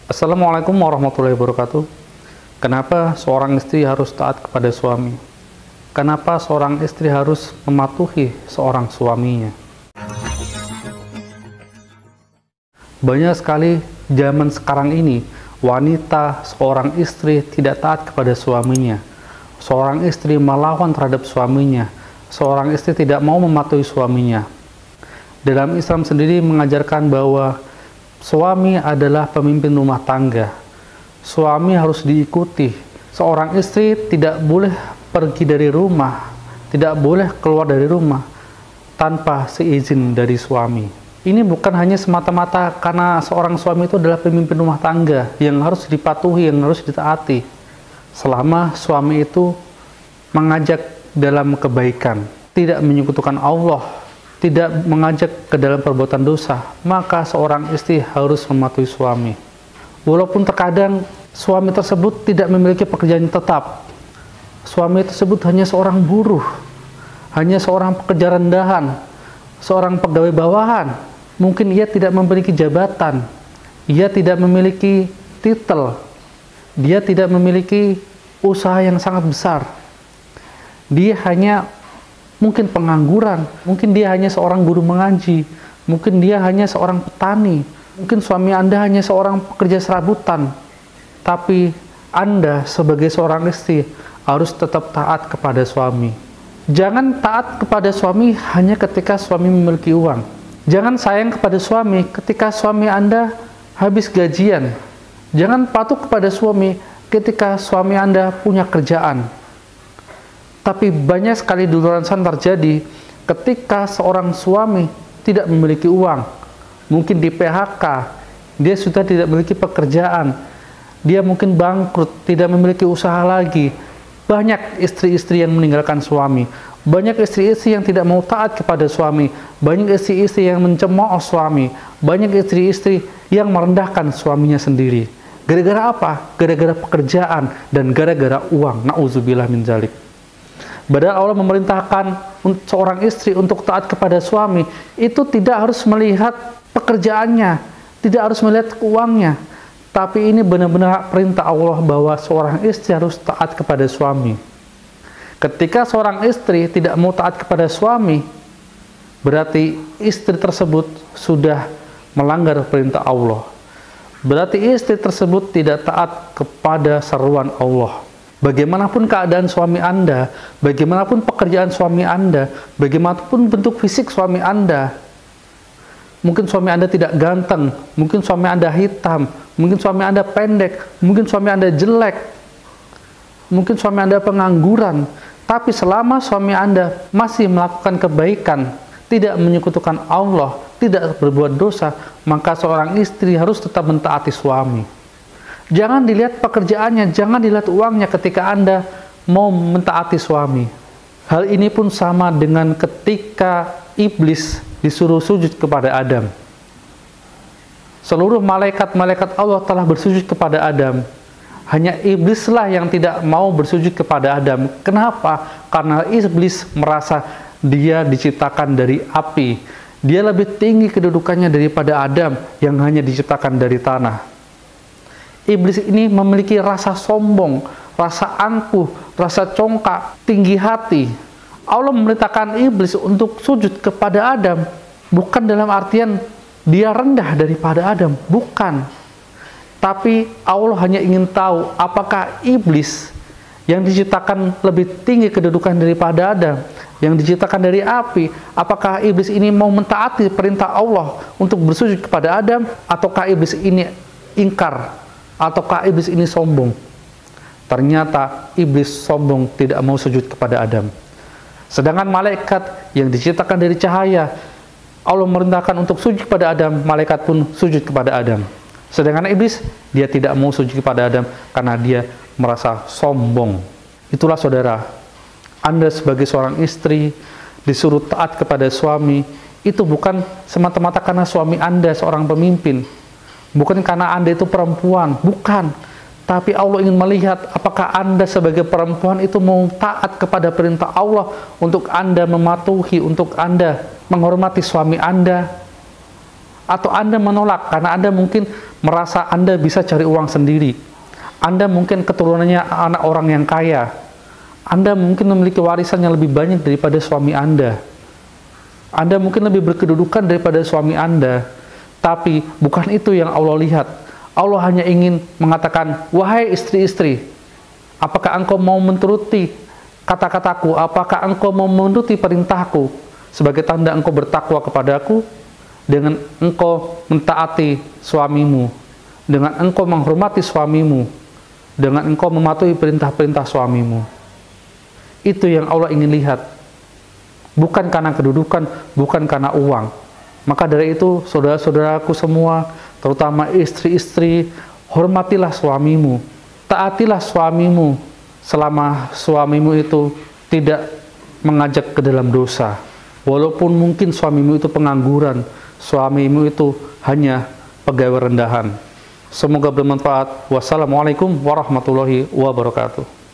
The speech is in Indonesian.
Assalamualaikum warahmatullahi wabarakatuh. Kenapa seorang istri harus taat kepada suami? Kenapa seorang istri harus mematuhi seorang suaminya? Banyak sekali zaman sekarang ini, wanita seorang istri tidak taat kepada suaminya. Seorang istri melawan terhadap suaminya. Seorang istri tidak mau mematuhi suaminya. Dalam Islam sendiri mengajarkan bahwa suami adalah pemimpin rumah tangga. Suami harus diikuti. Seorang istri tidak boleh pergi dari rumah, tidak boleh keluar dari rumah tanpa seizin dari suami. Ini bukan hanya semata-mata karena seorang suami itu adalah pemimpin rumah tangga yang harus dipatuhi, yang harus ditaati. Selama suami itu mengajak dalam kebaikan, tidak menyekutukan Allah, tidak mengajak ke dalam perbuatan dosa, maka seorang istri harus mematuhi suami. Walaupun terkadang suami tersebut tidak memiliki pekerjaan tetap, suami tersebut hanya seorang buruh, hanya seorang pekerja rendahan, seorang pegawai bawahan, mungkin ia tidak memiliki jabatan, ia tidak memiliki titel, dia tidak memiliki usaha yang sangat besar, dia hanya mungkin pengangguran, mungkin dia hanya seorang guru mengaji, mungkin dia hanya seorang petani, mungkin suami Anda hanya seorang pekerja serabutan. Tapi Anda sebagai seorang istri harus tetap taat kepada suami. Jangan taat kepada suami hanya ketika suami memiliki uang. Jangan sayang kepada suami ketika suami Anda habis gajian. Jangan patuh kepada suami ketika suami Anda punya kerjaan. Tapi banyak sekali di luar sana terjadi ketika seorang suami tidak memiliki uang, mungkin di PHK, dia sudah tidak memiliki pekerjaan, dia mungkin bangkrut, tidak memiliki usaha lagi. Banyak istri-istri yang meninggalkan suami, banyak istri-istri yang tidak mau taat kepada suami, banyak istri-istri yang mencemooh suami, banyak istri-istri yang merendahkan suaminya sendiri. Gara-gara apa? Gara-gara pekerjaan dan gara-gara uang. Na'udzubillah min dzalik. Padahal Allah memerintahkan seorang istri untuk taat kepada suami, itu tidak harus melihat pekerjaannya, tidak harus melihat uangnya. Tapi ini benar-benar perintah Allah bahwa seorang istri harus taat kepada suami. Ketika seorang istri tidak mau taat kepada suami, berarti istri tersebut sudah melanggar perintah Allah. Berarti istri tersebut tidak taat kepada seruan Allah. Bagaimanapun keadaan suami Anda, bagaimanapun pekerjaan suami Anda, bagaimanapun bentuk fisik suami Anda, mungkin suami Anda tidak ganteng, mungkin suami Anda hitam, mungkin suami Anda pendek, mungkin suami Anda jelek, mungkin suami Anda pengangguran, tapi selama suami Anda masih melakukan kebaikan, tidak menyekutukan Allah, tidak berbuat dosa, maka seorang istri harus tetap mentaati suami. Jangan dilihat pekerjaannya, jangan dilihat uangnya ketika Anda mau mentaati suami. Hal ini pun sama dengan ketika iblis disuruh sujud kepada Adam. Seluruh malaikat-malaikat Allah telah bersujud kepada Adam. Hanya iblislah yang tidak mau bersujud kepada Adam. Kenapa? Karena iblis merasa dia diciptakan dari api. Dia lebih tinggi kedudukannya daripada Adam yang hanya diciptakan dari tanah. Iblis ini memiliki rasa sombong, rasa angkuh, rasa congkak, tinggi hati. Allah memerintahkan iblis untuk sujud kepada Adam, bukan dalam artian dia rendah daripada Adam, bukan. Tapi Allah hanya ingin tahu apakah iblis yang diciptakan lebih tinggi kedudukan daripada Adam, yang diciptakan dari api, apakah iblis ini mau mentaati perintah Allah untuk bersujud kepada Adam, ataukah iblis ini ingkar, ataukah iblis ini sombong? Ternyata iblis sombong, tidak mau sujud kepada Adam. Sedangkan malaikat yang diciptakan dari cahaya, Allah merintahkan untuk sujud kepada Adam, malaikat pun sujud kepada Adam. Sedangkan iblis, dia tidak mau sujud kepada Adam karena dia merasa sombong. Itulah saudara, Anda sebagai seorang istri disuruh taat kepada suami, itu bukan semata-mata karena suami Anda seorang pemimpin, bukan karena Anda itu perempuan, bukan. Tapi Allah ingin melihat apakah Anda sebagai perempuan itu mau taat kepada perintah Allah untuk Anda mematuhi, untuk Anda menghormati suami Anda, Atau Anda menolak karena Anda mungkin merasa Anda bisa cari uang sendiri. Anda mungkin keturunannya anak orang yang kaya. Anda mungkin memiliki warisan yang lebih banyak daripada suami Anda. Anda mungkin lebih berkedudukan daripada suami Anda. Tapi bukan itu yang Allah lihat. Allah hanya ingin mengatakan, wahai istri-istri, apakah engkau mau menuruti kata-kataku? Apakah engkau mau menuruti perintahku? Sebagai tanda engkau bertakwa kepadaku, dengan engkau mentaati suamimu, dengan engkau menghormati suamimu, dengan engkau mematuhi perintah-perintah suamimu. Itu yang Allah ingin lihat. Bukan karena kedudukan, bukan karena uang. Maka dari itu, saudara-saudaraku semua, terutama istri-istri, hormatilah suamimu, taatilah suamimu, selama suamimu itu tidak mengajak ke dalam dosa. Walaupun mungkin suamimu itu pengangguran, suamimu itu hanya pegawai rendahan. Semoga bermanfaat. Wassalamualaikum warahmatullahi wabarakatuh.